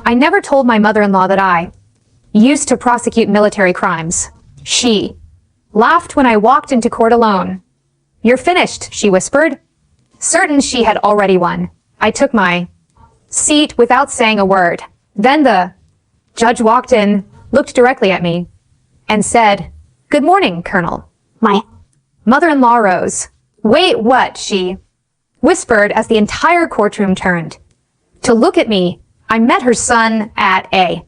I never told my mother-in-law that I used to prosecute military crimes. She laughed when I walked into court alone. "You're finished," she whispered, certain she had already won. I took my seat without saying a word. Then the judge walked in, looked directly at me, and said, "Good morning, Colonel." My mother-in-law rose. "Wait, what?" she whispered as the entire courtroom turned to look at me. I met her son at a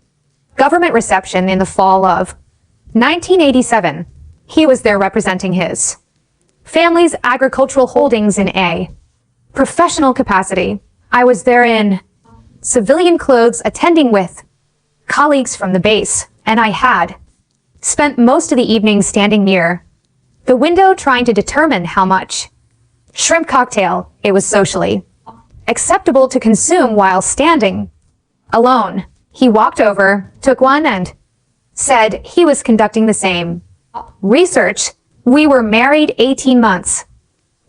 government reception in the fall of 1987. He was there representing his family's agricultural holdings in a professional capacity. I was there in civilian clothes attending with colleagues from the base, and I had spent most of the evening standing near the window trying to determine how much shrimp cocktail it was socially acceptable to consume while standing alone. He walked over, took one, and said he was conducting the same research. We were married 18 months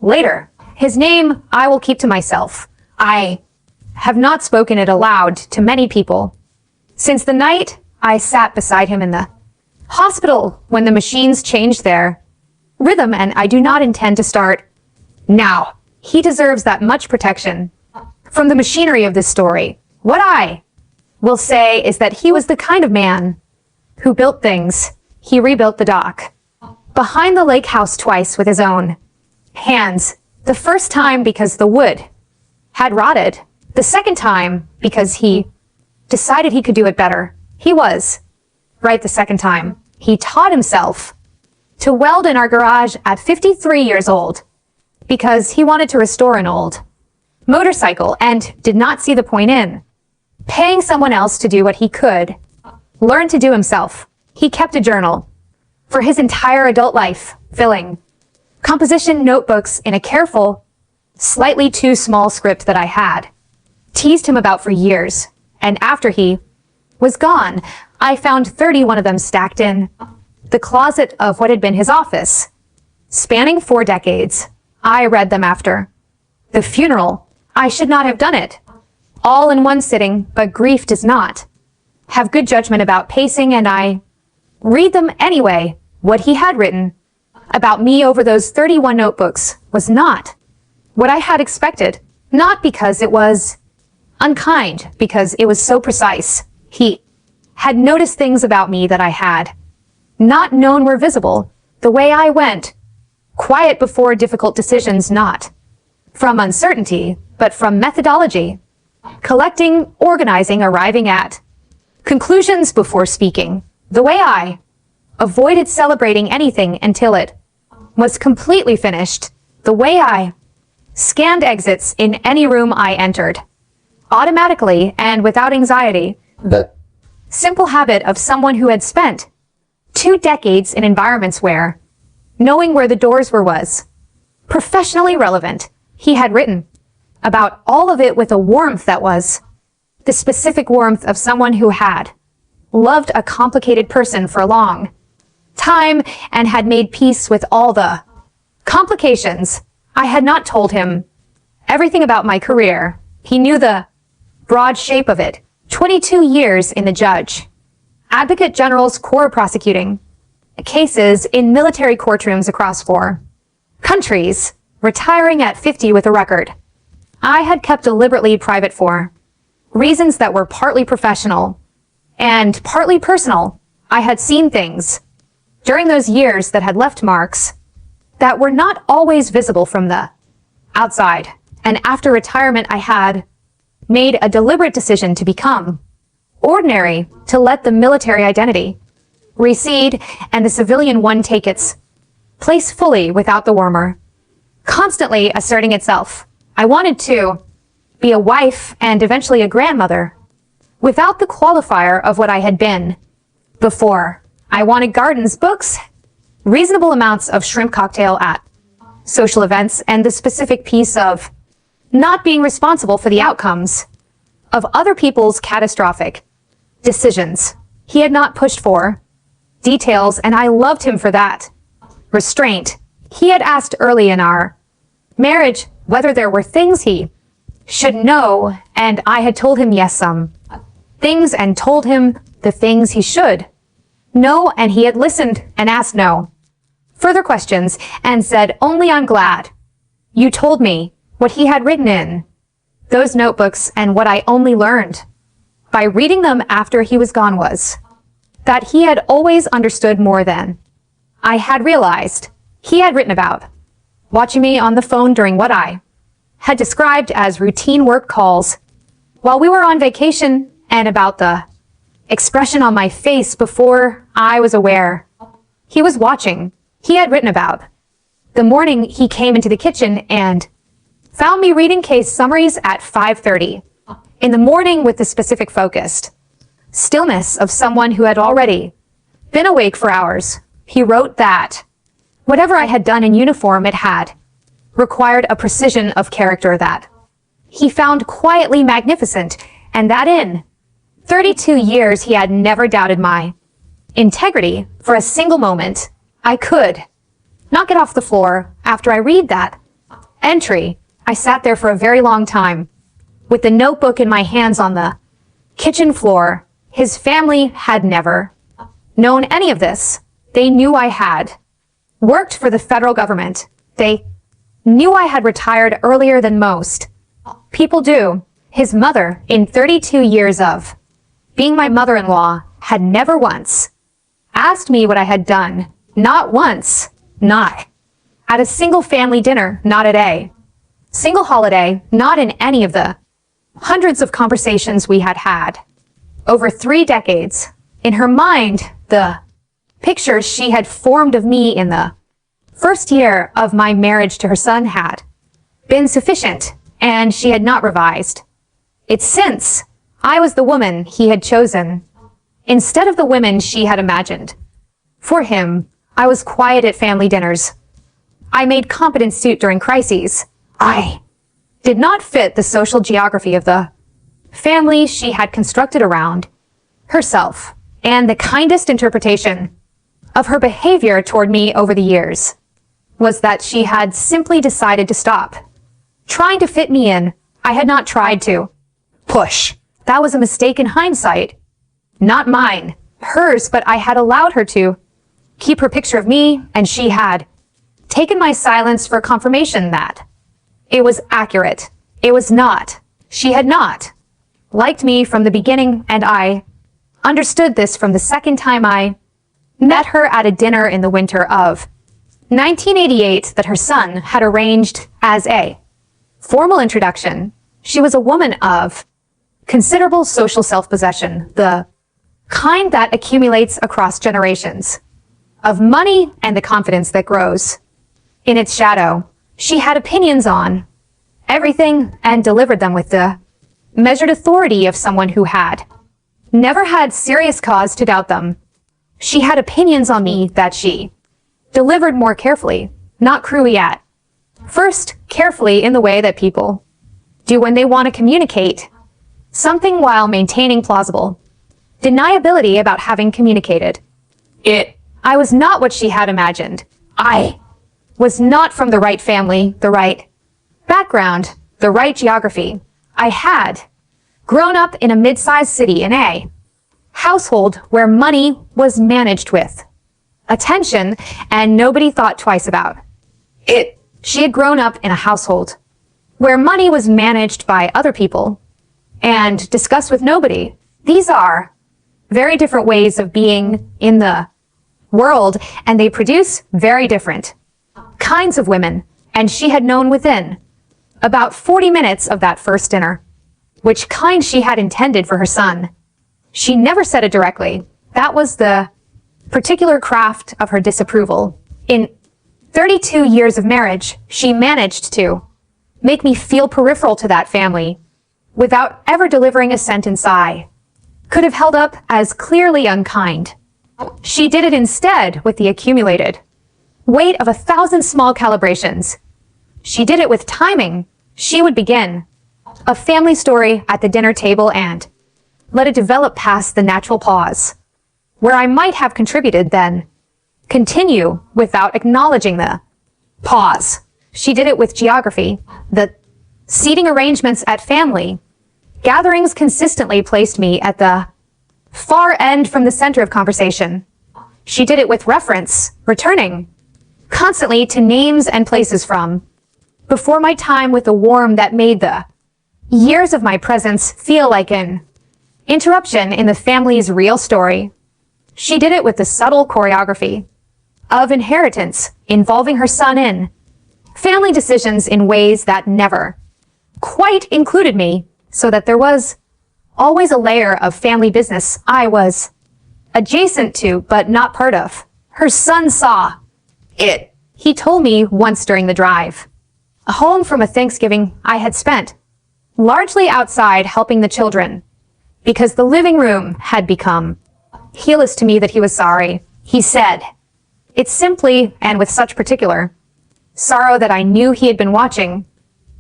later. His name I will keep to myself. I have not spoken it aloud to many people since the night I sat beside him in the hospital when the machines changed their rhythm, and I do not intend to start now. He deserves that much protection from the machinery of this story. What I will say is that he was the kind of man who built things. He rebuilt the dock behind the lake house twice with his own hands. The first time because the wood had rotted. The second time because he decided he could do it better. He was right the second time. He taught himself to weld in our garage at 53 years old because he wanted to restore an old motorcycle and did not see the point in paying someone else to do what he could learn to do himself. He kept a journal for his entire adult life, filling composition notebooks in a careful, slightly too small script that I had teased him about for years. And after he was gone, I found 31 of them stacked in the closet of what had been his office, spanning 4 decades. I read them after the funeral. I should not have done it all in one sitting, but grief does not have good judgment about pacing, and I read them anyway. What he had written about me over those 31 notebooks was not what I had expected, not because it was unkind, because it was so precise. He had noticed things about me that I had not known were visible, the way I went quiet before difficult decisions, not from uncertainty, but from methodology, collecting, organizing, arriving at conclusions before speaking, the way I avoided celebrating anything until it was completely finished, the way I scanned exits in any room I entered, automatically and without anxiety, the simple habit of someone who had spent 2 decades in environments where knowing where the doors were was professionally relevant. He had written about all of it with a warmth that was the specific warmth of someone who had loved a complicated person for a long time and had made peace with all the complications. I had not told him everything about my career. He knew the broad shape of it. 22 years in the Judge Advocate General's Corps prosecuting cases in military courtrooms across 4 countries, retiring at 50 with a record I had kept deliberately private for reasons that were partly professional and partly personal. I had seen things during those years that had left marks that were not always visible from the outside. And after retirement, I had made a deliberate decision to become ordinary, to let the military identity recede and the civilian one take its place fully without the warmer constantly asserting itself. I wanted to be a wife and eventually a grandmother without the qualifier of what I had been before. I wanted gardens, books, reasonable amounts of shrimp cocktail at social events, and the specific piece of not being responsible for the outcomes of other people's catastrophic decisions. He had not pushed for details, and I loved him for that. Restraint. He had asked early in our marriage whether there were things he should know, and I had told him yes, some things and told him the things he should know, and he had listened and asked no further questions and said, "Only I'm glad you told me what he had written in those notebooks." And what I only learned by reading them after he was gone was that he had always understood more than I had realized. He had written about watching me on the phone during what I had described as routine work calls while we were on vacation, and about the expression on my face before I was aware he was watching. He had written about the morning he came into the kitchen and found me reading case summaries at 5:30 in the morning with the specific focused stillness of someone who had already been awake for hours. He wrote that whatever I had done in uniform, it had required a precision of character that he found quietly magnificent, and that in 32 years he had never doubted my integrity for a single moment. I could not get off the floor after I read that entry. I sat there for a very long time with the notebook in my hands on the kitchen floor. His family had never known any of this. They knew I had worked for the federal government. They knew I had retired earlier than most people do. His mother, in 32 years of being my mother-in-law, had never once asked me what I had done. Not once. Not at a single family dinner. Not at a single holiday. Not in any of the hundreds of conversations we had had over 3 decades. In her mind, the pictures she had formed of me in the first year of my marriage to her son had been sufficient, and she had not revised it since. I was the woman he had chosen instead of the women she had imagined. For him, I was quiet at family dinners. I made competent suit during crises. I did not fit the social geography of the family she had constructed around herself, and the kindest interpretation of her behavior toward me over the years was that she had simply decided to stop trying to fit me in. I had not tried to push. That was a mistake in hindsight. Not mine, hers, but I had allowed her to keep her picture of me, and she had taken my silence for confirmation that it was accurate. It was not. She had not liked me from the beginning, and I understood this from the second time I met her at a dinner in the winter of 1988 that her son had arranged as a formal introduction. She was a woman of considerable social self-possession, the kind that accumulates across generations, of money and the confidence that grows in its shadow. She had opinions on everything and delivered them with the measured authority of someone who had never had serious cause to doubt them. She had opinions on me that she delivered more carefully, not cruelly at first, carefully in the way that people do when they want to communicate something while maintaining plausible deniability about having communicated it. I was not what she had imagined. I was not from the right family, the right background, the right geography. I had grown up in a mid-sized city in a household where money was managed with attention and nobody thought twice about it. She had grown up in a household where money was managed by other people and discussed with nobody. These are very different ways of being in the world, and they produce very different kinds of women. And she had known within about 40 minutes of that first dinner which kind she had intended for her son. She never said it directly. That was the particular craft of her disapproval. In 32 years of marriage, she managed to make me feel peripheral to that family without ever delivering a sentence I could have held up as clearly unkind. She did it instead with the accumulated weight of 1,000 small calibrations. She did it with timing. She would begin a family story at the dinner table and let it develop past the natural pause, where I might have contributed, then continue without acknowledging the pause. She did it with geography, the seating arrangements at family Gatherings consistently placed me at the far end from the center of conversation. She did it with reference, returning constantly to names and places from before my time with the warmth that made the years of my presence feel like an interruption in the family's real story. She did it with the subtle choreography of inheritance involving her son in family decisions in ways that never quite included me, so that there was always a layer of family business I was adjacent to but not part of. Her son saw it. He told me once during the drive home from a Thanksgiving I had spent largely outside helping the children because the living room had become heelless to me that he was sorry. He said, "It's simply, and with such particular sorrow that I knew he had been watching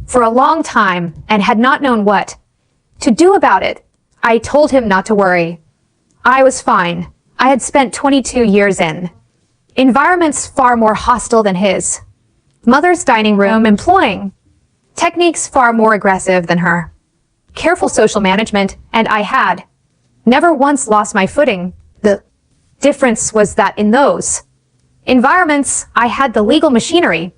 for a long time and had not known what to do about it." I told him not to worry. I was fine. I had spent 22 years in environments far more hostile than his mother's dining room, employing techniques far more aggressive than her careful social management, and I had never once lost my footing. The difference was that in those environments, I had the legal machinery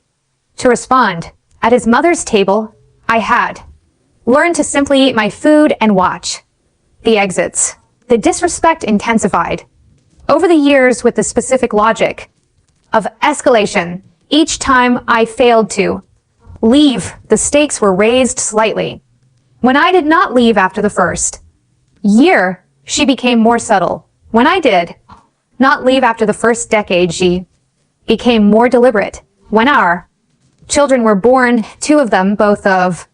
to respond. At his mother's table, I had learned to simply eat my food and watch the exits. The disrespect intensified over the years with the specific logic of escalation. Each time I failed to leave, the stakes were raised slightly. When I did not leave after the first year, she became more subtle. When I did not leave after the first decade, she became more deliberate. When our children were born, two of them, both of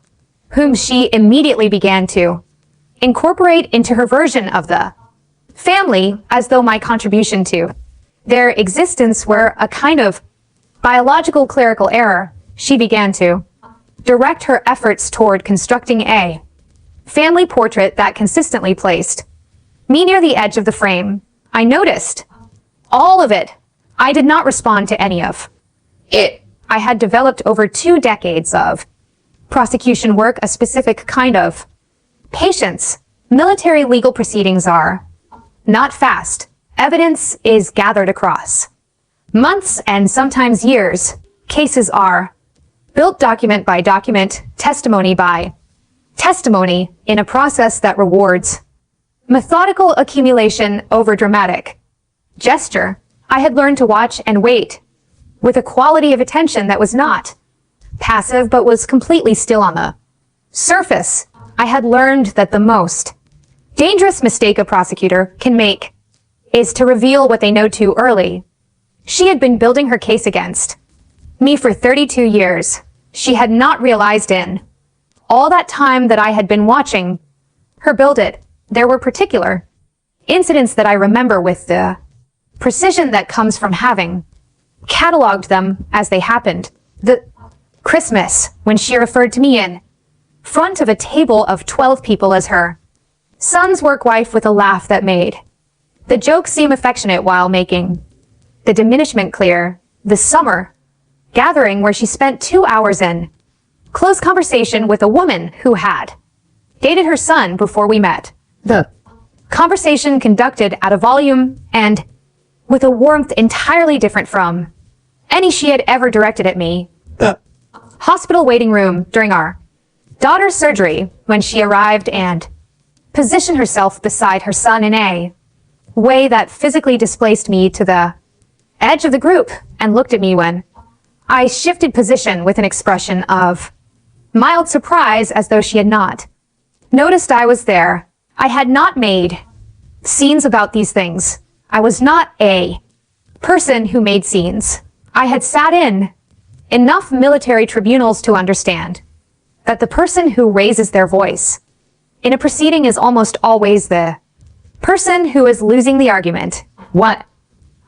whom she immediately began to incorporate into her version of the family, as though my contribution to their existence were a kind of biological clerical error, she began to direct her efforts toward constructing a family portrait that consistently placed me near the edge of the frame. I noticed all of it. I did not respond to any of it. I had developed over 2 decades of prosecution work, a specific kind of patience. Military legal proceedings are not fast. Evidence is gathered across months and sometimes years. Cases are built document by document, testimony by testimony, in a process that rewards methodical accumulation over dramatic gesture. I had learned to watch and wait with a quality of attention that was not passive but was completely still on the surface. I had learned that the most dangerous mistake a prosecutor can make is to reveal what they know too early. She had been building her case against me for 32 years. She had not realized in all that time that I had been watching her build it. There were particular incidents that I remember with the precision that comes from having cataloged them as they happened. The Christmas, when she referred to me in front of a table of 12 people as her son's work wife with a laugh that made the joke seem affectionate while making the diminishment clear. The summer gathering where she spent 2 hours in close conversation with a woman who had dated her son before we met. The conversation conducted at a volume and with a warmth entirely different from any she had ever directed at me. The hospital waiting room during our daughter's surgery, when she arrived and positioned herself beside her son in a way that physically displaced me to the edge of the group and looked at me when I shifted position with an expression of mild surprise, as though she had not noticed I was there. I had not made scenes about these things. I was not a person who made scenes. I had sat in enough military tribunals to understand that the person who raises their voice in a proceeding is almost always the person who is losing the argument. What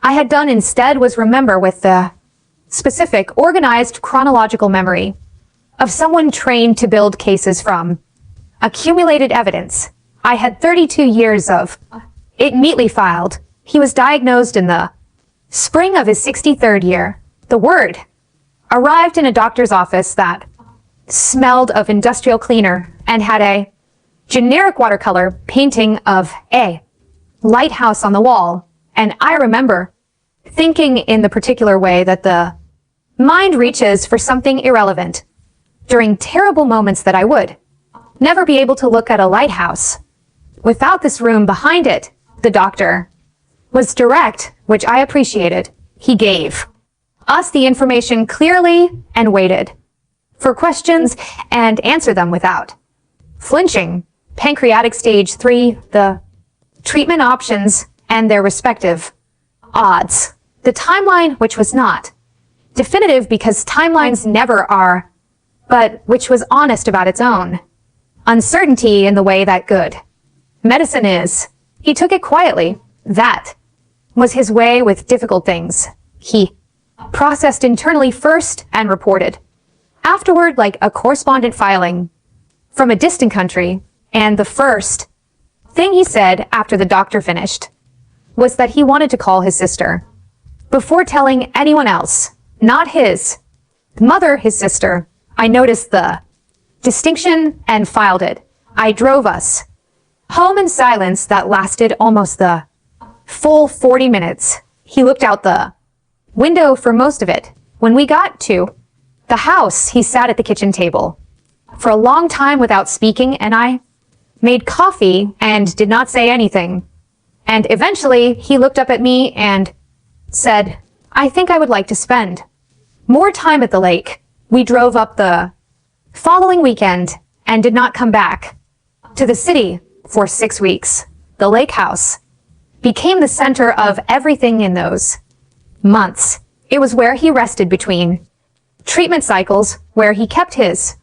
I had done instead was remember with the specific, organized, chronological memory of someone trained to build cases from accumulated evidence. I had 32 years of it neatly filed. He was diagnosed in the spring of his 63rd year. The word arrived in a doctor's office that smelled of industrial cleaner and had a generic watercolor painting of a lighthouse on the wall, and I remember thinking in the particular way that the mind reaches for something irrelevant during terrible moments that I would never be able to look at a lighthouse without this room behind it. The doctor was direct, which I appreciated. He gave us the information clearly and waited for questions and answer them without flinching. Pancreatic stage 3, the treatment options and their respective odds. The timeline, which was not definitive because timelines never are, but which was honest about its own uncertainty in the way that good medicine is. He took it quietly. That was his way with difficult things. He processed internally first and reported afterward like a correspondent filing from a distant country. And the first thing he said after the doctor finished was that he wanted to call his sister before telling anyone else, not his mother, his sister. I noticed the distinction and filed it. I drove us home in silence that lasted almost the full 40 minutes. He looked out the window for most of it. When we got to the house, he sat at the kitchen table for a long time without speaking, and I made coffee and did not say anything. And eventually he looked up at me and said, I think I would like to spend more time at the lake. We drove up the following weekend and did not come back to the city for 6 weeks. The lake house became the center of everything in those months. It was where he rested between treatment cycles, where he kept his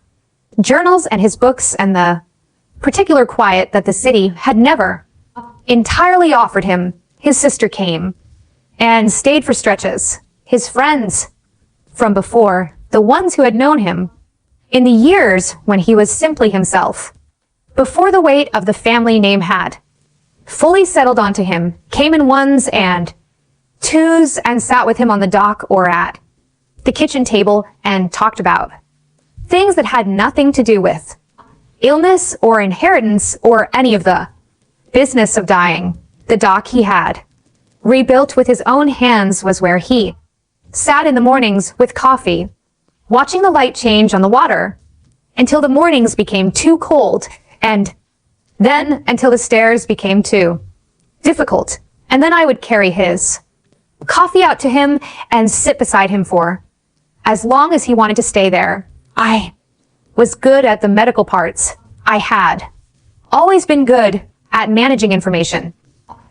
journals and his books and the particular quiet that the city had never entirely offered him. His sister came and stayed for stretches. His friends from before, the ones who had known him in the years when he was simply himself, before the weight of the family name had fully settled onto him, came in ones and twos and sat with him on the dock or at the kitchen table and talked about things that had nothing to do with illness or inheritance or any of the business of dying. The dock he had rebuilt with his own hands was where he sat in the mornings with coffee, watching the light change on the water until the mornings became too cold, and then until the stairs became too difficult. And then I would carry his coffee out to him and sit beside him for as long as he wanted to stay there. I was good at the medical parts. I had always been good at managing information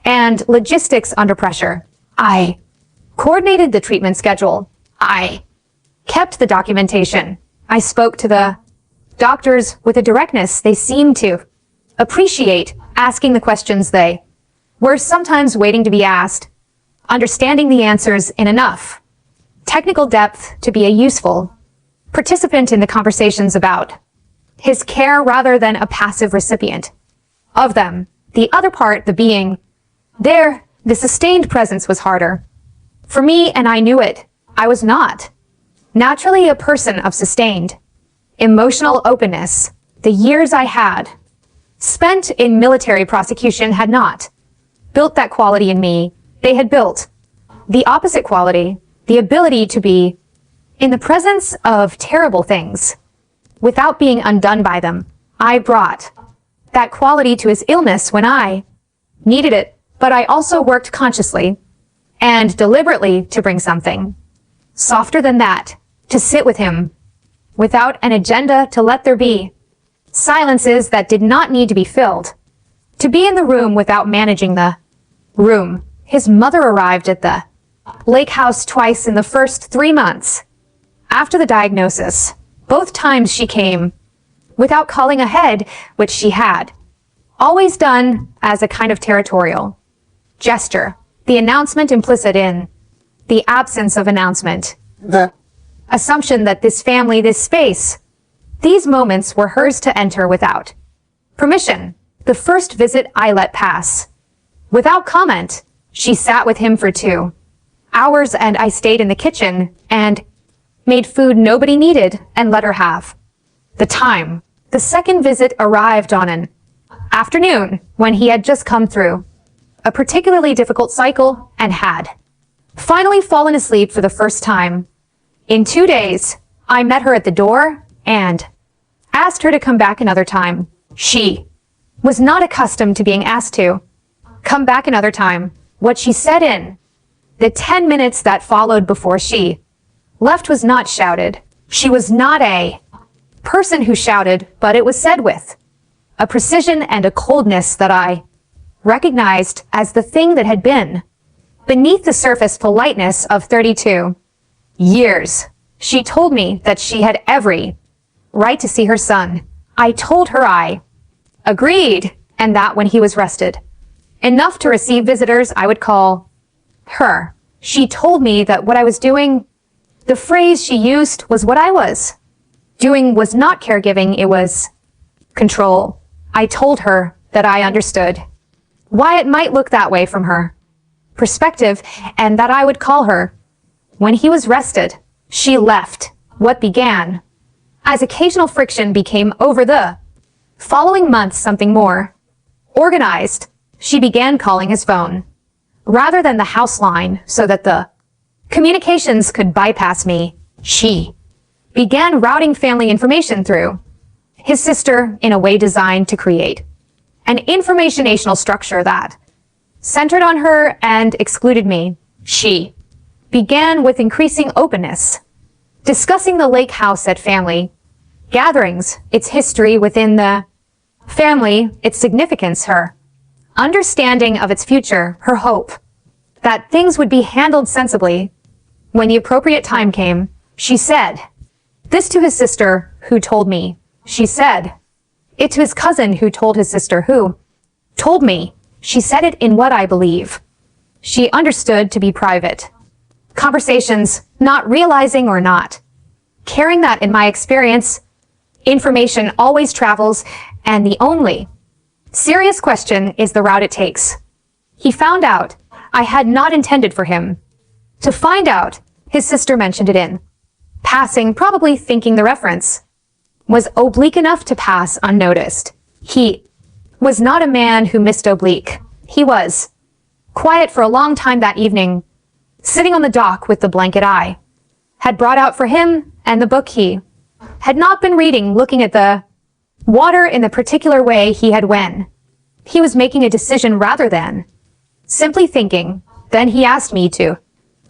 and logistics under pressure. I coordinated the treatment schedule. I kept the documentation. I spoke to the doctors with a directness they seemed to appreciate, asking the questions they were sometimes waiting to be asked, understanding the answers in enough technical depth to be a useful participant in the conversations about his care rather than a passive recipient of them. The other part, the being there, the sustained presence was harder for me, and I knew it. I was not naturally a person of sustained emotional openness. The years I had spent in military prosecution had not built that quality in me. They had built the opposite quality, the ability to be in the presence of terrible things without being undone by them. I brought that quality to his illness when I needed it, but I also worked consciously and deliberately to bring something softer than that, to sit with him without an agenda, to let there be silences that did not need to be filled, to be in the room without managing the room. His mother arrived at the lake house twice in the first 3 months after the diagnosis. Both times she came without calling ahead, which she had always done as a kind of territorial gesture. The announcement implicit in the absence of announcement. The assumption that this family, this space, these moments were hers to enter without permission. The first visit I let pass without comment. She sat with him for 2 hours and I stayed in the kitchen and made food nobody needed and let her have the time. The second visit arrived on an afternoon when he had just come through a particularly difficult cycle and had finally fallen asleep for the first time. In 2 days, I met her at the door and asked her to come back another time. She was not accustomed to being asked to come back another time. What she said in the 10 minutes that followed before she left was not shouted. She was not a person who shouted, but it was said with a precision and a coldness that I recognized as the thing that had been beneath the surface politeness of 32 years. She told me that she had every right to see her son. I told her I agreed, and that when he was rested enough to receive visitors, I would call her. She told me that what I was doing, the phrase she used was what I was doing was not caregiving, it was control. I told her that I understood why it might look that way from her perspective, and that I would call her when he was rested. She left. What began as occasional friction became over the following months something more organized. She began calling his phone rather than the house line so that the communications could bypass me. She began routing family information through his sister in a way designed to create an informational structure that centered on her and excluded me. She began with increasing openness, discussing the lake house at family gatherings, its history within the family, its significance, her understanding of its future, her hope that things would be handled sensibly when the appropriate time came. She said this to his sister, who told me. She said it to his cousin, who told his sister, who told me. She said it in what I believe she understood to be private conversations, not realizing or not caring that in my experience, information always travels, and the only serious question is the route it takes. He found out I had not intended for him to find out. His sister mentioned it in passing, probably thinking the reference was oblique enough to pass unnoticed. He was not a man who missed oblique. He was quiet for a long time that evening, sitting on the dock with the blanket I had brought out for him and the book he had not been reading, looking at the water in the particular way he had when he was making a decision rather than simply thinking. Then he asked me to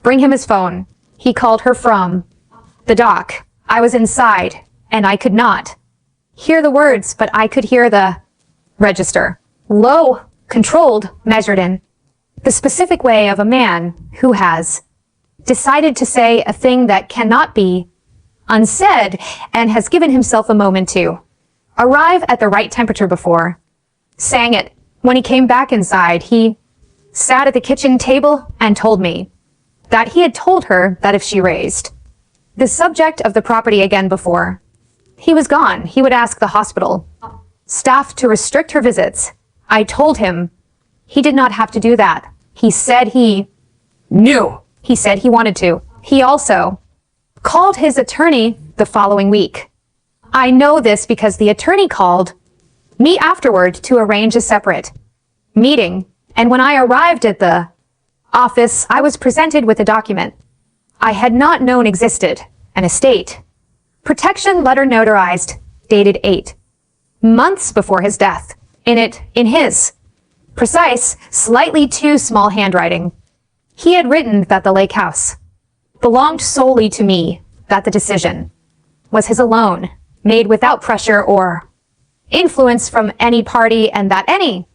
bring him his phone. He called her from the dock. I was inside, and I could not hear the words, but I could hear the register. Low, controlled, measured in the specific way of a man who has decided to say a thing that cannot be unsaid and has given himself a moment to arrive at the right temperature before saying it. When he came back inside, he sat at the kitchen table and told me that he had told her that if she raised the subject of the property again before he was gone, he would ask the hospital staff to restrict her visits. I told him he did not have to do that. He said he knew. He said he wanted to. He also called his attorney the following week. I know this because the attorney called me afterward to arrange a separate meeting, and when I arrived at the office, I was presented with a document I had not known existed, an estate protection letter notarized, dated 8 months before his death. In it, in his precise, slightly too small handwriting, he had written that the lake house belonged solely to me, that the decision was his alone, made without pressure or influence from any party, and that any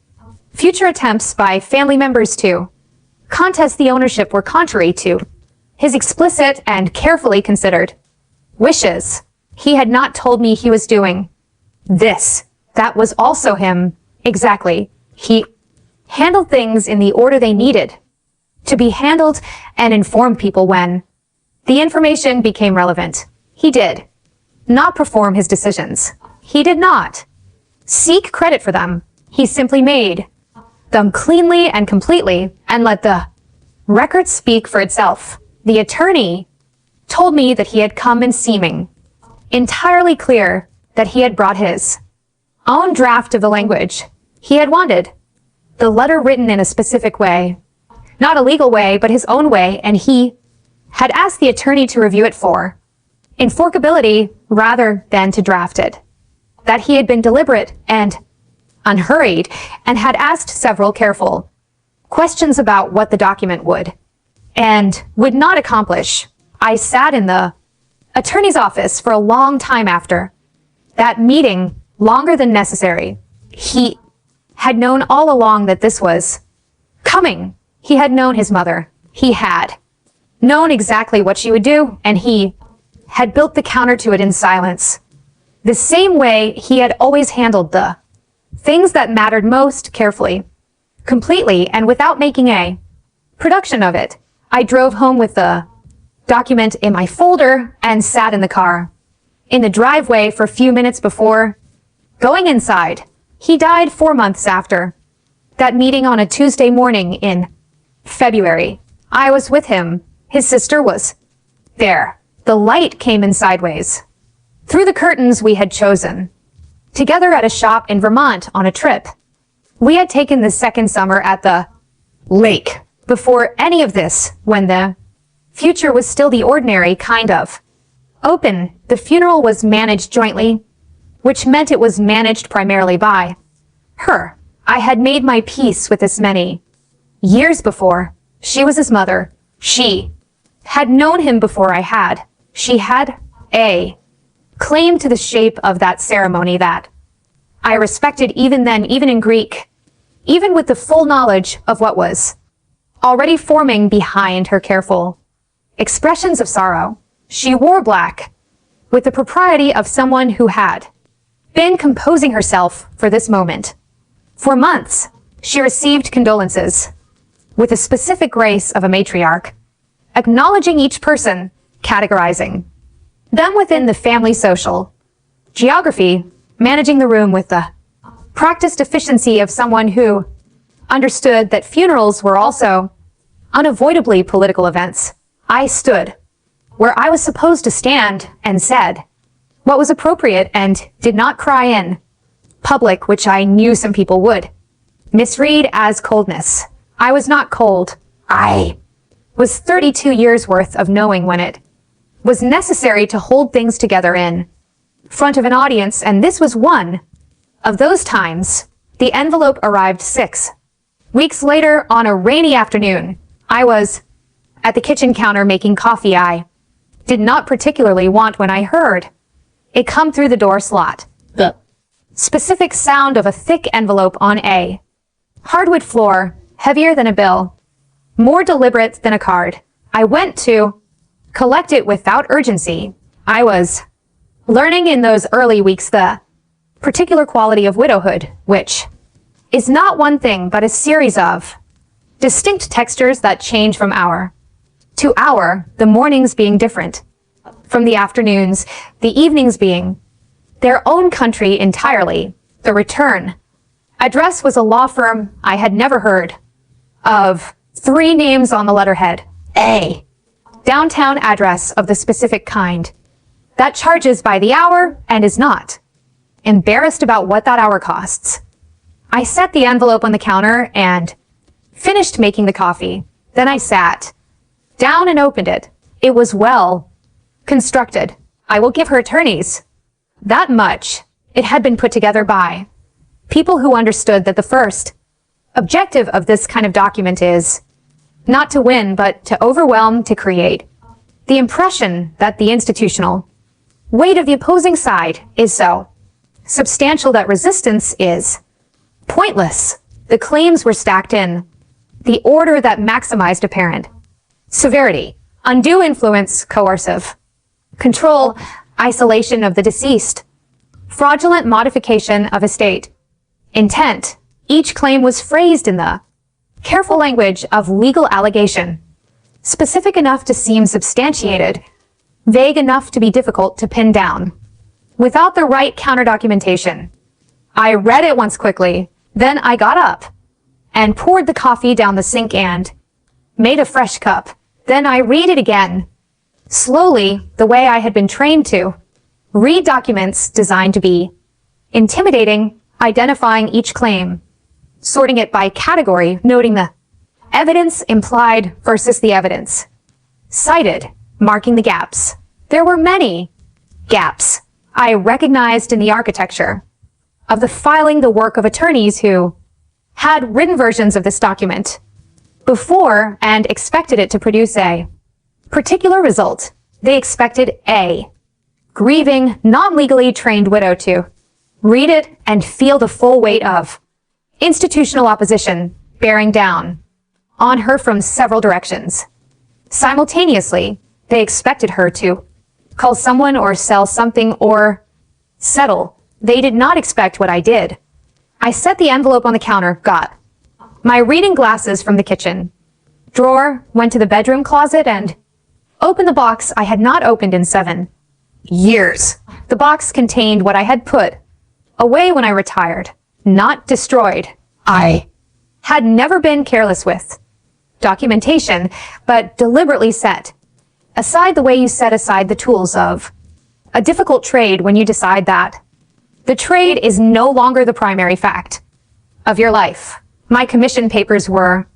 future attempts by family members to contest the ownership were contrary to his explicit and carefully considered wishes. He had not told me he was doing this. That was also him. Exactly. He handled things in the order they needed to be handled and informed people when the information became relevant. He did not perform his decisions. He did not seek credit for them. He simply made them cleanly and completely and let the record speak for itself. The attorney told me that he had come in seeming entirely clear that he had brought his own draft of the language he had wanted. The letter written in a specific way. Not a legal way, but his own way, and he had asked the attorney to review it for enforceability rather than to draft it. That he had been deliberate and unhurried and had asked several careful questions about what the document would and would not accomplish. I sat in the attorney's office for a long time after that meeting, longer than necessary. He had known all along that this was coming. He had known his mother. He had known exactly what she would do, and he had built the counter to it in silence. The same way he had always handled the things that mattered most carefully, completely, and without making a production of it. I drove home with the document in my folder and sat in the car in the driveway for a few minutes before going inside. He died 4 months after that meeting on a Tuesday morning in February. I was with him. His sister was there. The light came in sideways through the curtains we had chosen, together at a shop in Vermont on a trip we had taken the second summer at the lake. Before any of this, when the future was still the ordinary kind of open, the funeral was managed jointly, which meant it was managed primarily by her. I had made my peace with this many years before. She was his mother. She had known him before I had. She had a claim to the shape of that ceremony that I respected even then, even in Greek, even with the full knowledge of what was already forming behind her careful expressions of sorrow. She wore black with the propriety of someone who had been composing herself for this moment. For months, she received condolences with the specific grace of a matriarch, acknowledging each person, categorizing them within the family social geography, managing the room with the practiced efficiency of someone who understood that funerals were also unavoidably political events. I stood where I was supposed to stand and said what was appropriate and did not cry in public, which I knew some people would misread as coldness. I was not cold. I was 32 years worth of knowing when it was necessary to hold things together in front of an audience, and this was one of those times. The envelope arrived 6 weeks later on a rainy afternoon. I was at the kitchen counter making coffee. I did not particularly want when I heard it come through the door slot. The specific sound of a thick envelope on a hardwood floor, heavier than a bill, more deliberate than a card. I went to collect it without urgency. I was learning in those early weeks the particular quality of widowhood, which is not one thing but a series of distinct textures that change from hour to hour, the mornings being different from the afternoons, the evenings being their own country entirely. The return address was a law firm I had never heard of. 3 names on the letterhead. A downtown address of the specific kind that charges by the hour and is not embarrassed about what that hour costs. I set the envelope on the counter and finished making the coffee. Then I sat down and opened it. It was well constructed. I will give her attorneys that much. It had been put together by people who understood that the first objective of this kind of document is not to win, but to overwhelm, to create the impression that the institutional weight of the opposing side is so substantial that resistance is pointless. The claims were stacked in the order that maximized apparent severity, undue influence, coercive control, isolation of the deceased, fraudulent modification of estate, intent. Each claim was phrased in the careful language of legal allegation, specific enough to seem substantiated, vague enough to be difficult to pin down. Without the right counter-documentation, I read it once quickly, then I got up and poured the coffee down the sink and made a fresh cup. Then I read it again, slowly, the way I had been trained to read documents designed to be intimidating, identifying each claim sorting it by category, noting the evidence implied versus the evidence cited, marking the gaps. There were many gaps I recognized in the architecture of the filing, the work of attorneys who had written versions of this document before and expected it to produce a particular result. They expected a grieving, non-legally trained widow to read it and feel the full weight of institutional opposition bearing down on her from several directions. Simultaneously, they expected her to call someone or sell something or settle. They did not expect what I did. I set the envelope on the counter, got my reading glasses from the kitchen drawer, went to the bedroom closet, and opened the box I had not opened in 7 years. The box contained what I had put away when I retired, not destroyed. I had never been careless with documentation, but deliberately set aside the way you set aside the tools of a difficult trade when you decide that the trade is no longer the primary fact of your life. My commission papers were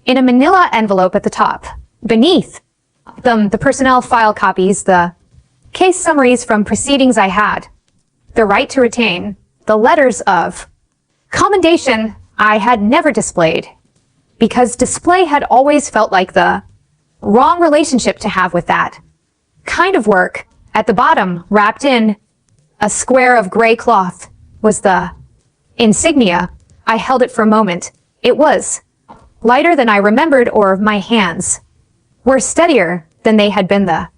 in a manila envelope at the top. Beneath them, the personnel file copies, the case summaries from proceedings I had, the right to retain, the letters of commendation I had never displayed, because display had always felt like the wrong relationship to have with that kind of work. At the bottom, wrapped in a square of gray cloth, was the insignia. I held it for a moment. It was lighter than I remembered, or my hands were steadier than they had been the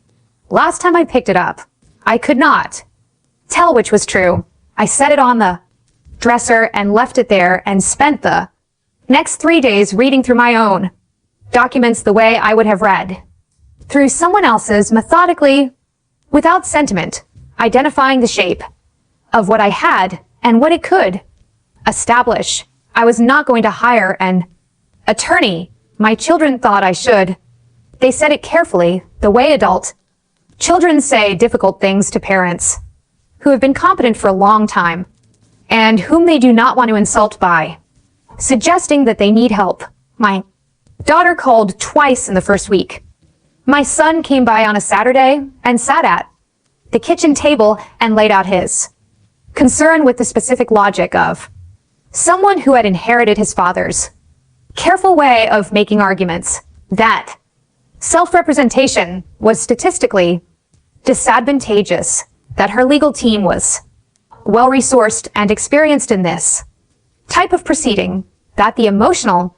last time I picked it up. I could not tell which was true. I set it on the dresser and left it there and spent the next 3 days reading through my own documents the way I would have read through someone else's, methodically, without sentiment, identifying the shape of what I had and what it could establish. I was not going to hire an attorney. My children thought I should. They said it carefully, the way adult children say difficult things to parents who have been competent for a long time and whom they do not want to insult by suggesting that they need help. My daughter called twice in the first week. My son came by on a Saturday and sat at the kitchen table and laid out his concern with the specific logic of someone who had inherited his father's careful way of making arguments that self-representation was statistically disadvantageous, that her legal team was well-resourced and experienced in this type of proceeding, that the emotional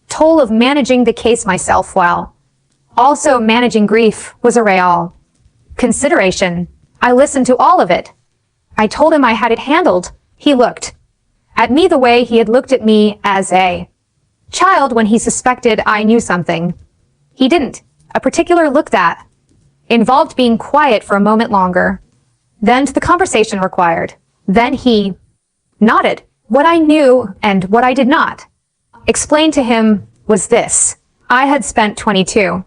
toll of managing the case myself while also managing grief was a real consideration. I listened to all of it. I told him I had it handled. He looked at me the way he had looked at me as a child when he suspected I knew something he didn't. A particular look that involved being quiet for a moment longer than the conversation required. Then he nodded. What I knew and what I did not explain to him was this. I had spent 22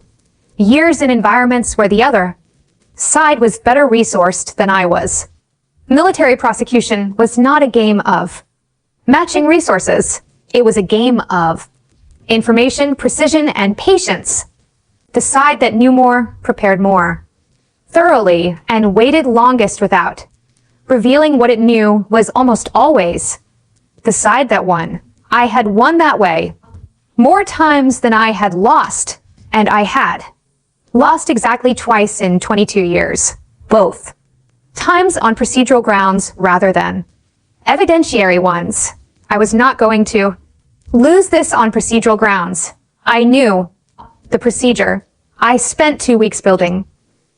years in environments where the other side was better resourced than I was. Military prosecution was not a game of matching resources. It was a game of information, precision, and patience. The side that knew more prepared more thoroughly and waited longest without revealing what it knew was almost always the side that won. I had won that way more times than I had lost, and I had lost exactly twice in 22 years, both times on procedural grounds rather than evidentiary ones. I was not going to lose this on procedural grounds. I knew the procedure. I spent 2 weeks building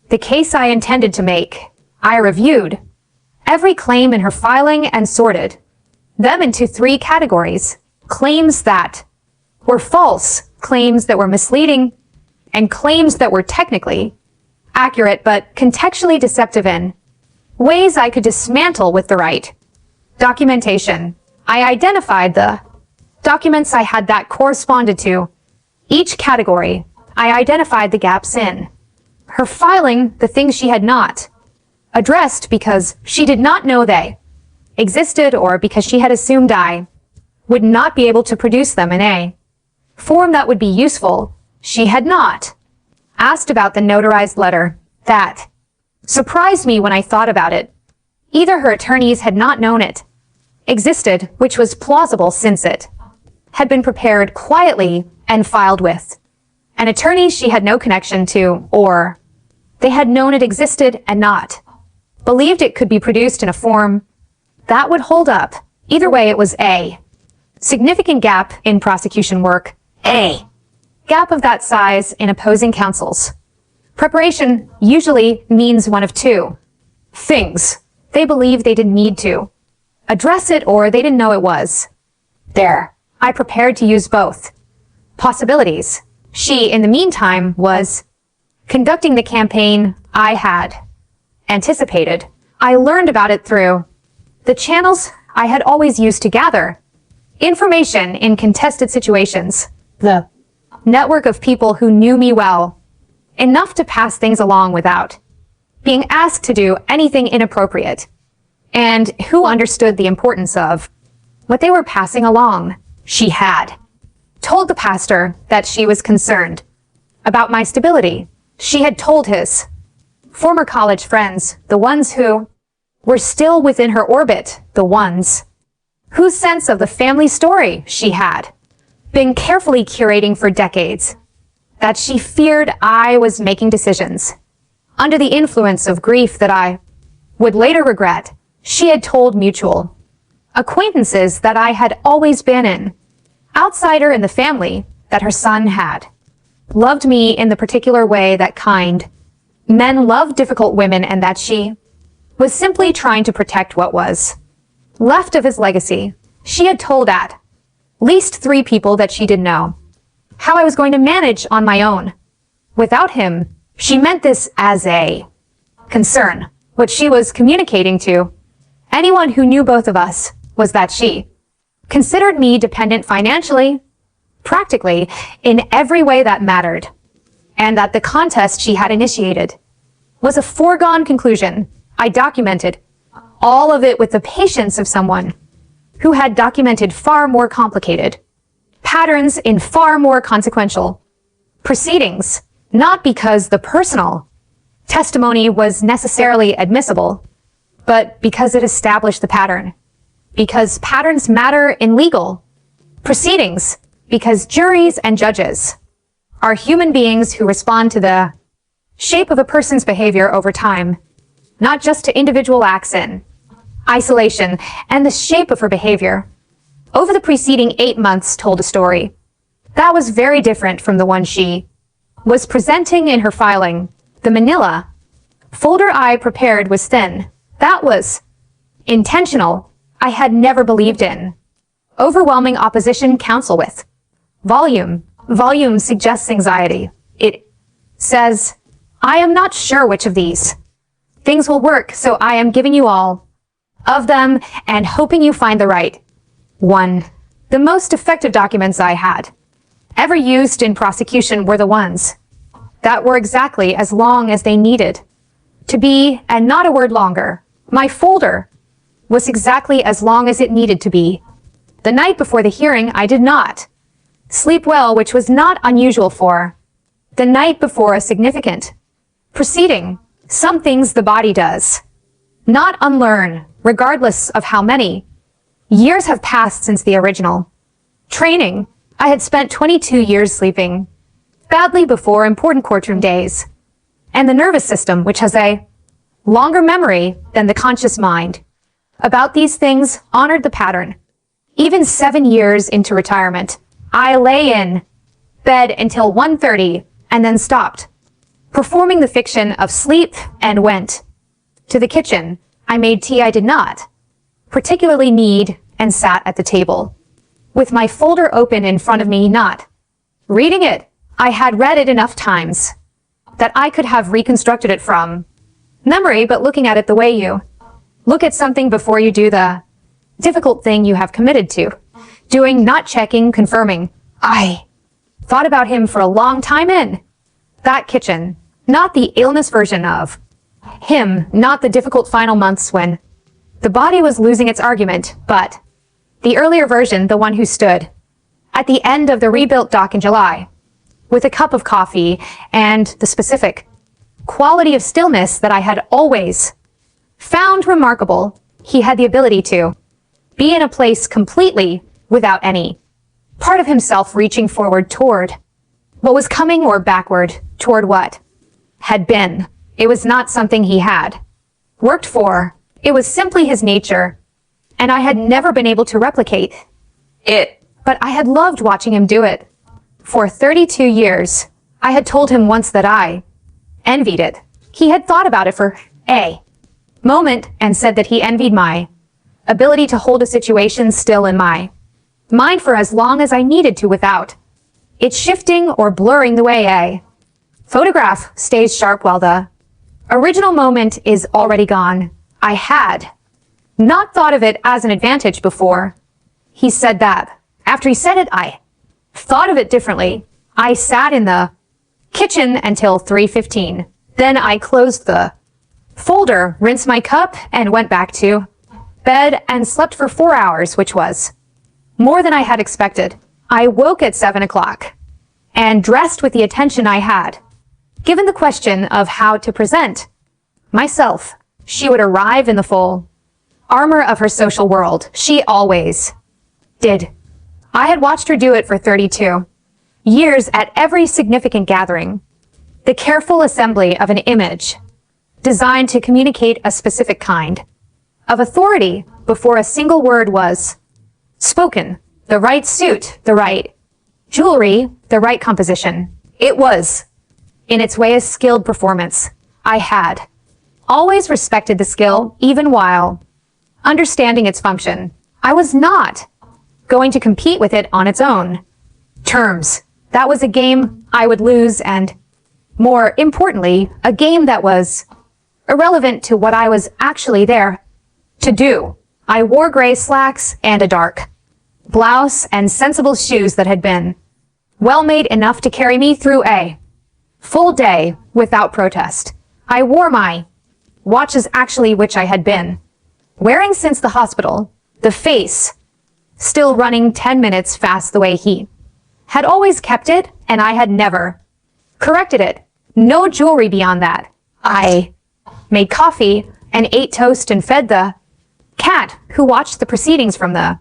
the case I intended to make. I reviewed every claim in her filing and sorted them into 3 categories: claims that were false, claims that were misleading, and claims that were technically accurate but contextually deceptive in ways I could dismantle with the right documentation. I identified the documents I had that corresponded to each category. I identified the gaps in her filing, the things she had not addressed because she did not know they existed or because she had assumed I would not be able to produce them in a form that would be useful. She had not asked about the notarized letter. That surprised me when I thought about it. Either her attorneys had not known it existed, which was plausible since it had been prepared quietly and filed with an attorney she had no connection to, or they had known it existed and not believed it could be produced in a form that would hold up. Either way, it was a significant gap in prosecution work, a gap of that size in opposing counsels. Preparation usually means one of two things. They believed they didn't need to address it, or they didn't know it was there. I prepared to use both possibilities. She, in the meantime, was conducting the campaign I had anticipated. I learned about it through the channels I had always used to gather information in contested situations. The network of people who knew me well enough to pass things along without being asked to do anything inappropriate, and who understood the importance of what they were passing along. She had told the pastor that she was concerned about my stability. She had told his former college friends, the ones who were still within her orbit, the ones whose sense of the family story she had been carefully curating for decades, that she feared I was making decisions under the influence of grief that I would later regret. She had told mutual acquaintances that I had always been an outsider in the family, that her son had loved me in the particular way that kind men love difficult women, and that she was simply trying to protect what was left of his legacy. She had told at least 3 people that she didn't know how I was going to manage on my own without him. She meant this as a concern. What she was communicating to anyone who knew both of us was that she considered me dependent financially, practically, in every way that mattered, and that the contest she had initiated was a foregone conclusion. I documented all of it with the patience of someone who had documented far more complicated patterns in far more consequential proceedings, not because the personal testimony was necessarily admissible, but because it established the pattern. Because patterns matter in legal proceedings, because juries and judges are human beings who respond to the shape of a person's behavior over time, not just to individual acts in isolation. And the shape of her behavior over the preceding 8 months told a story that was very different from the one she was presenting in her filing. The manila folder I prepared was thin. That was intentional. I had never believed in overwhelming opposition counsel with volume. Volume suggests anxiety. It says, I am not sure which of these things will work, so I am giving you all of them and hoping you find the right one. The most effective documents I had ever used in prosecution were the ones that were exactly as long as they needed to be, and not a word longer. My folder was exactly as long as it needed to be. The night before the hearing, I did not sleep well, which was not unusual for the night before a significant proceeding. Some things the body does not unlearn, regardless of how many years have passed since the original training. I had spent 22 years sleeping badly before important courtroom days, and the nervous system, which has a longer memory than the conscious mind about these things, honored the pattern. Even 7 years into retirement, I lay in bed until 1:30 and then stopped performing the fiction of sleep and went to the kitchen. I made tea I did not particularly need and sat at the table with my folder open in front of me, not reading it. I had read it enough times that I could have reconstructed it from memory, but looking at it the way you look at something before you do the difficult thing you have committed to doing, not checking, confirming. I thought about him for a long time in that kitchen, not the illness version of him, not the difficult final months when the body was losing its argument, but The earlier version, the one who stood at the end of the rebuilt dock in July, with a cup of coffee and the specific quality of stillness that I had always found remarkable. He had the ability to be in a place completely without any part of himself reaching forward toward what was coming or backward toward what had been. It was not something he had worked for. It was simply his nature, and I had never been able to replicate it, but I had loved watching him do it. For 32 years, I had told him once that I envied it. He had thought about it for a moment and said that he envied my ability to hold a situation still in my mind for as long as I needed to without it shifting or blurring the way a photograph stays sharp while the original moment is already gone. I had not thought of it as an advantage before he said that. After he said it, I thought of it differently. I sat in the kitchen until 3:15. Then I closed the folder, rinsed my cup, and went back to bed and slept for 4 hours, which was more than I had expected. I woke at 7 o'clock and dressed with the attention I had. Given the question of how to present myself, she would arrive in the full armor of her social world. She always did. I had watched her do it for 32 years at every significant gathering. The careful assembly of an image designed to communicate a specific kind of authority before a single word was spoken. The right suit, the right jewelry, the right composition. It was, in its way, a skilled performance. I had always respected the skill, even while understanding its function. I was not going to compete with it on its own terms. That was a game I would lose, and more importantly, a game that was irrelevant to what I was actually there to do. I wore gray slacks and a dark blouse and sensible shoes that had been well made enough to carry me through a full day without protest. I wore my watches, actually, which I had been wearing since the hospital, the face still running 10 minutes fast the way he had always kept it, and I had never corrected it. No jewelry beyond that. I made coffee and ate toast and fed the cat, who watched the proceedings from the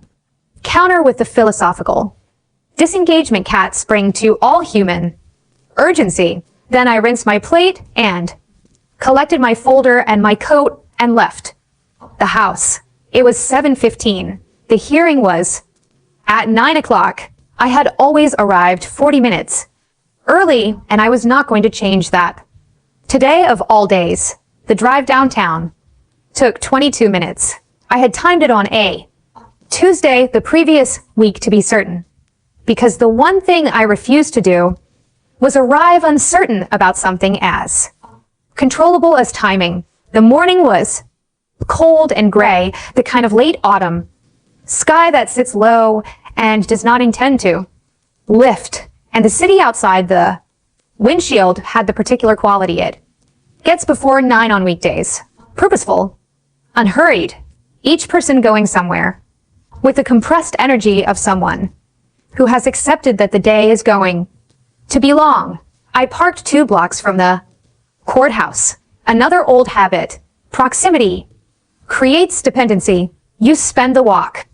counter with the philosophical disengagement cat spring to all human urgency. Then I rinsed my plate and collected my folder and my coat and left the house. It was 7:15. The hearing was at 9 o'clock. I had always arrived 40 minutes early, and I was not going to change that. Today, of all days, the drive downtown took 22 minutes. I had timed it on a Tuesday the previous week, to be certain, because the one thing I refused to do was arrive uncertain about something as controllable as timing. The morning was cold and gray, the kind of late autumn sky that sits low and does not intend to lift, and the city outside the windshield had the particular quality it gets before 9 on weekdays. Purposeful, unhurried, each person going somewhere, with the compressed energy of someone who has accepted that the day is going to be long. I parked 2 blocks from the courthouse. Another old habit. Proximity creates dependency. You spend the walk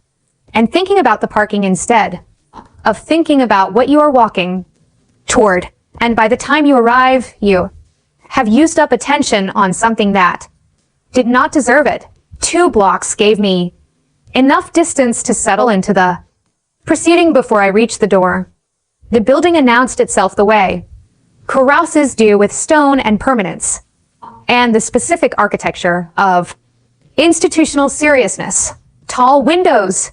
and thinking about the parking instead of thinking about what you are walking toward. And by the time you arrive, you have used up attention on something that did not deserve it. 2 blocks gave me enough distance to settle into the proceeding before I reached the door. The building announced itself the way carouses do, with stone and permanence, and the specific architecture of institutional seriousness. Tall windows,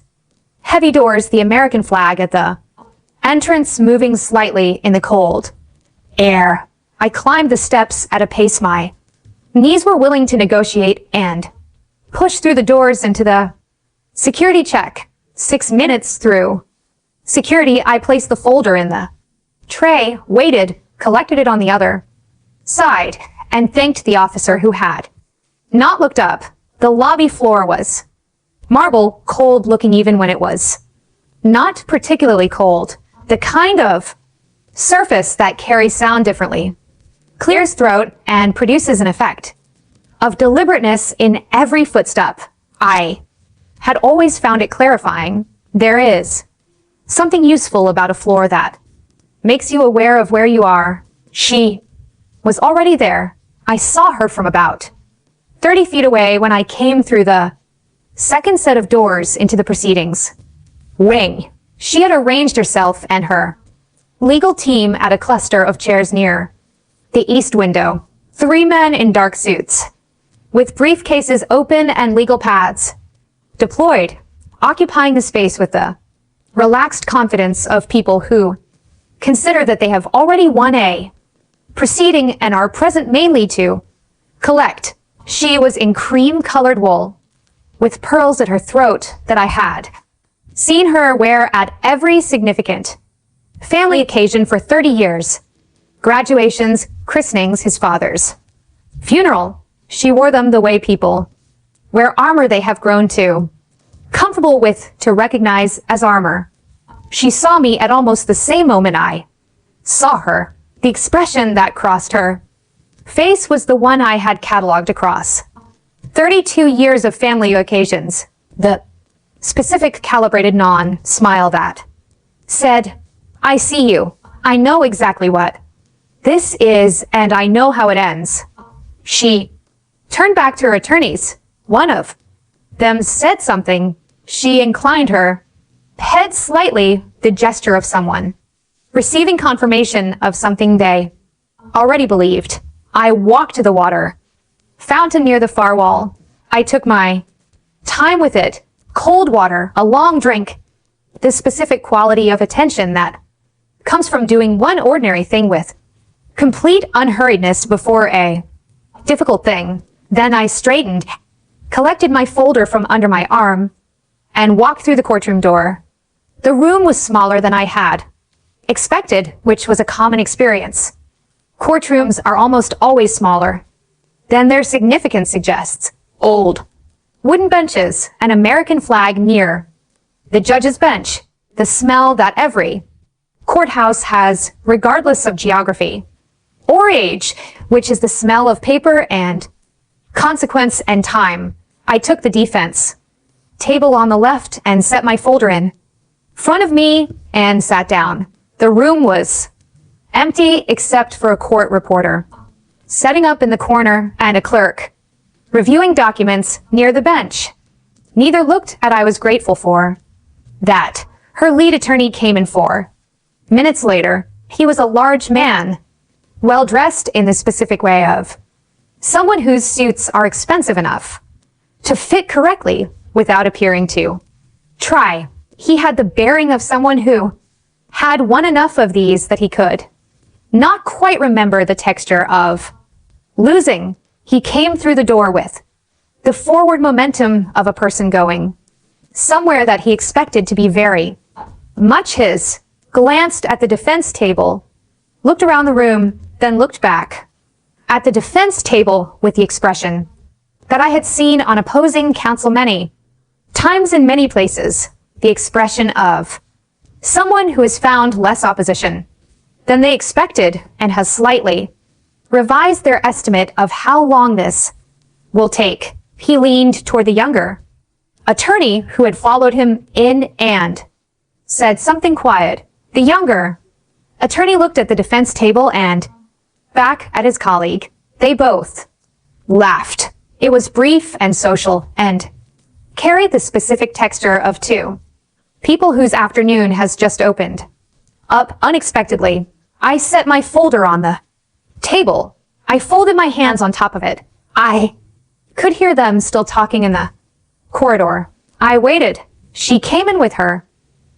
heavy doors, the American flag at the entrance moving slightly in the cold air. I climbed the steps at a pace my knees were willing to negotiate and pushed through the doors into the security check. 6 minutes through security, I placed the folder in the tray, waited, collected it on the other side, and thanked the officer who had not looked up. The lobby floor was Marble, cold looking even when it was not particularly cold. The kind of surface that carries sound differently, clears throat, and produces an effect of deliberateness in every footstep. I had always found it clarifying. There is something useful about a floor that makes you aware of where you are. She was already there. I saw her from about 30 feet away when I came through the second set of doors into the proceedings wing. She had arranged herself and her legal team at a cluster of chairs near the east window. 3 men in dark suits, with briefcases open and legal pads deployed, occupying the space with the relaxed confidence of people who consider that they have already won a proceeding and are present mainly to collect. She was in cream-colored wool, with pearls at her throat that I had seen her wear at every significant family occasion for 30 years. Graduations, christenings, his father's funeral. She wore them the way people wear armor they have grown to comfortable with to recognize as armor. She saw me at almost the same moment I saw her. The expression that crossed her face was the one I had cataloged across 32 years of family occasions. The specific calibrated non-smile that said, I see you. I know exactly what this is, and I know how it ends. She turned back to her attorneys. One of them said something. She inclined her head slightly, the gesture of someone receiving confirmation of something they already believed. I walked to the water fountain near the far wall. I took my time with it. Cold water, a long drink, the specific quality of attention that comes from doing one ordinary thing with complete unhurriedness before a difficult thing. Then I straightened, collected my folder from under my arm, and walked through the courtroom door. The room was smaller than I had expected, which was a common experience. Courtrooms are almost always smaller than their significance suggests. Old wooden benches, an American flag near the judge's bench, the smell that every courthouse has, regardless of geography or age, which is the smell of paper and consequence and time. I took the defense table on the left and set my folder in front of me and sat down. The room was empty except for a court reporter setting up in the corner and a clerk reviewing documents near the bench. Neither looked at I was grateful for that. Her lead attorney came in 4 minutes later. He was a large man, well dressed in the specific way of someone whose suits are expensive enough to fit correctly without appearing to try. He had the bearing of someone who had won enough of these that he could not quite remember the texture of losing. He came through the door with the forward momentum of a person going somewhere that he expected to be very much his. Glanced at the defense table, looked around the room, then looked back at the defense table with the expression that I had seen on opposing counsel many times in many places, the expression of someone who has found less opposition than they expected and has slightly revised their estimate of how long this will take. He leaned toward the younger attorney who had followed him in and said something quiet. The younger attorney looked at the defense table and back at his colleague. They both laughed. It was brief and social and carried the specific texture of 2 people whose afternoon has just opened up unexpectedly. I set my folder on the table. I folded my hands on top of it. I could hear them still talking in the corridor. I waited. She came in with her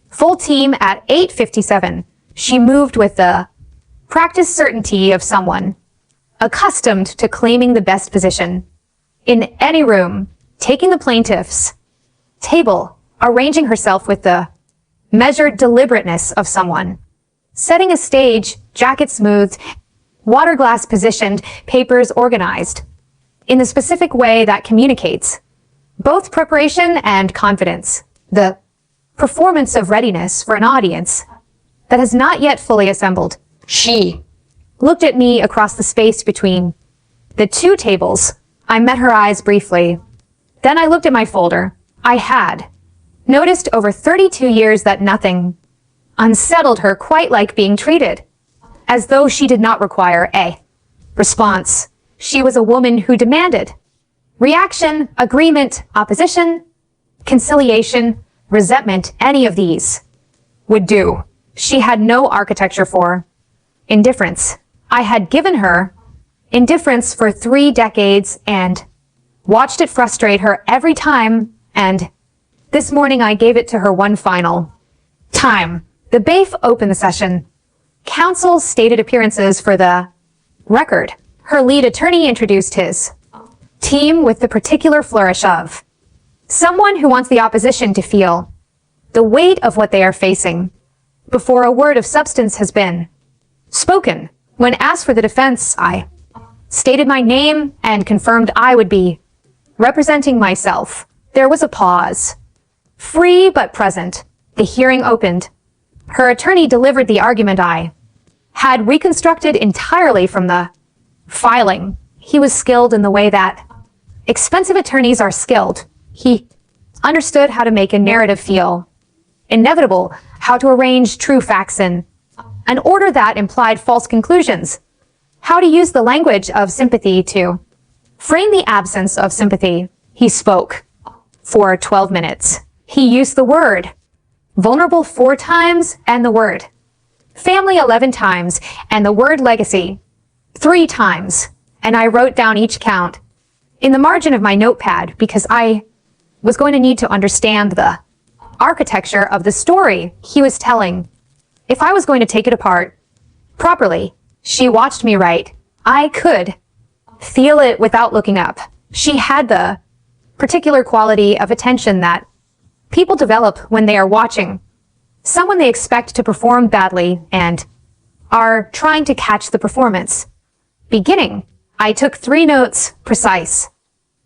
full team at 8:57. She moved with the practiced certainty of someone accustomed to claiming the best position in any room, taking the plaintiff's table, arranging herself with the measured deliberateness of someone setting a stage, jacket smoothed, water glass positioned, papers organized in the specific way that communicates Both preparation and confidence. The performance of readiness for an audience that has not yet fully assembled. She looked at me across the space between the two tables. I met her eyes briefly. Then I looked at my folder. I had noticed over 32 years that nothing unsettled her quite like being treated, as though she did not require a response. She was a woman who demanded reaction, agreement, opposition, conciliation, resentment. Any of these would do. She had no architecture for indifference. I had given her indifference for 3 decades and watched it frustrate her every time, and this morning I gave it to her one final time. The BAIF opened the session. Counsel stated appearances for the record. Her lead attorney introduced his team with the particular flourish of someone who wants the opposition to feel the weight of what they are facing before a word of substance has been spoken. When asked for the defense, I stated my name and confirmed I would be representing myself. There was a pause. Free but present. The hearing opened. Her attorney delivered the argument I had reconstructed entirely from the filing. He was skilled in the way that expensive attorneys are skilled. He understood how to make a narrative feel inevitable, how to arrange true facts in an order that implied false conclusions, how to use the language of sympathy to frame the absence of sympathy. He spoke for 12 minutes. He used the word vulnerable 4 times and the word family 11 times and the word legacy 3 times. And I wrote down each count in the margin of my notepad because I was going to need to understand the architecture of the story he was telling if I was going to take it apart properly. She watched me write. I could feel it without looking up. She had the particular quality of attention that people develop when they are watching someone they expect to perform badly and are trying to catch the performance. Beginning, I took 3 notes, precise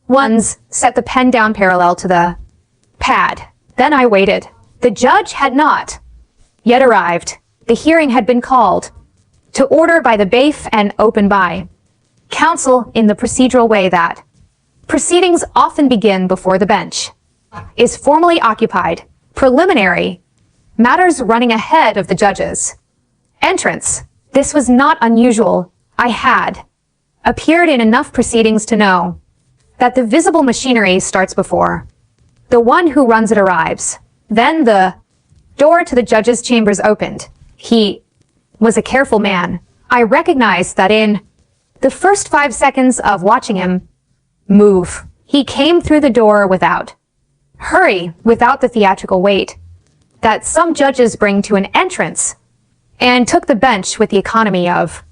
ones, set the pen down parallel to the pad. Then I waited. The judge had not yet arrived. The hearing had been called to order by the BAIF and opened by counsel in the procedural way that proceedings often begin before the bench is formally occupied. Preliminary matters running ahead of the judge's entrance. This was not unusual. I had appeared in enough proceedings to know that the visible machinery starts before the one who runs it arrives. Then the door to the judge's chambers opened. He was a careful man. I recognized that in the first 5 seconds of watching him move. He came through the door without hurry, without the theatrical weight that some judges bring to an entrance, and took the bench with the economy of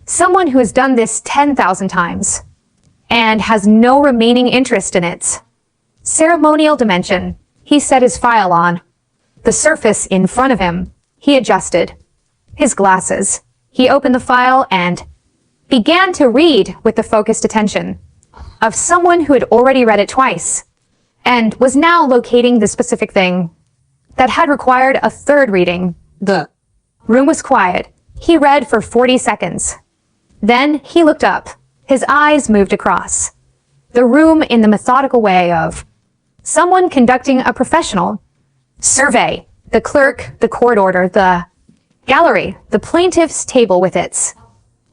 someone who has done this 10,000 times and has no remaining interest in its ceremonial dimension. He set his file on the surface in front of him. He adjusted his glasses. He opened the file and began to read with the focused attention of someone who had already read it twice and was now locating the specific thing that had required a 3rd reading. The room was quiet. He read for 40 seconds. Then he looked up. His eyes moved across the room in the methodical way of someone conducting a professional survey. The clerk, the court order, the gallery, the plaintiff's table with its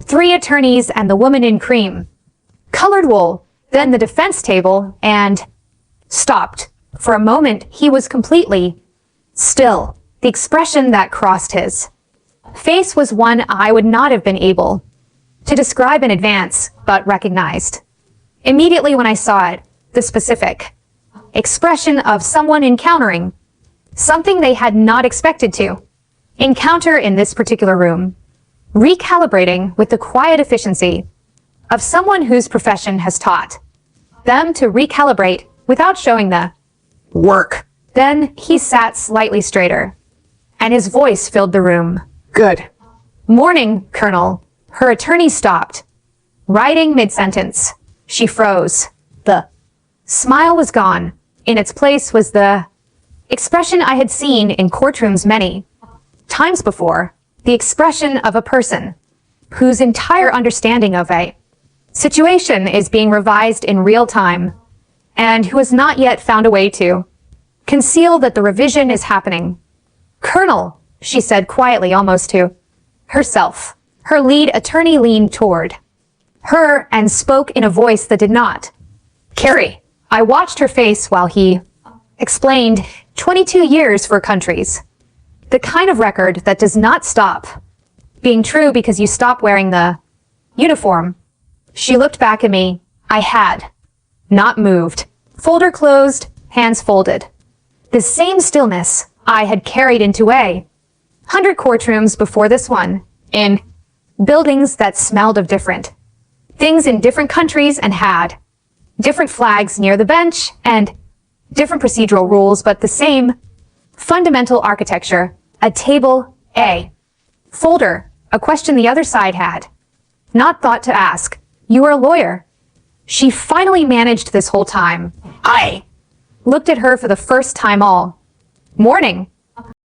3 attorneys and the woman in cream colored wool, then the defense table, and stopped. For a moment, he was completely still. The expression that crossed his face was one I would not have been able to describe in advance, but recognized immediately when I saw it, the specific expression of someone encountering something they had not expected to encounter in this particular room, recalibrating with the quiet efficiency of someone whose profession has taught them to recalibrate without showing the work. Then he sat slightly straighter, and his voice filled the room. Good morning, Colonel. Her attorney stopped, writing mid-sentence. She froze. The Smile was gone. In its place was the expression I had seen in courtrooms many times before, the expression of a person whose entire understanding of a situation is being revised in real time, and who has not yet found a way to conceal that the revision is happening. Colonel, she said quietly, almost to herself. Her lead attorney leaned toward her and spoke in a voice that did not carry. I watched her face while he explained 22 years for countries. The kind of record that does not stop being true because you stop wearing the uniform. She looked back at me. I had not moved. Folder closed, hands folded. The same stillness I had carried into 100 courtrooms before this one, in buildings that smelled of different things in different countries and had different flags near the bench and different procedural rules, but the same fundamental architecture. A table, a folder, a question the other side had not thought to ask. You are a lawyer. She finally managed this whole time. I looked at her for the first time all morning.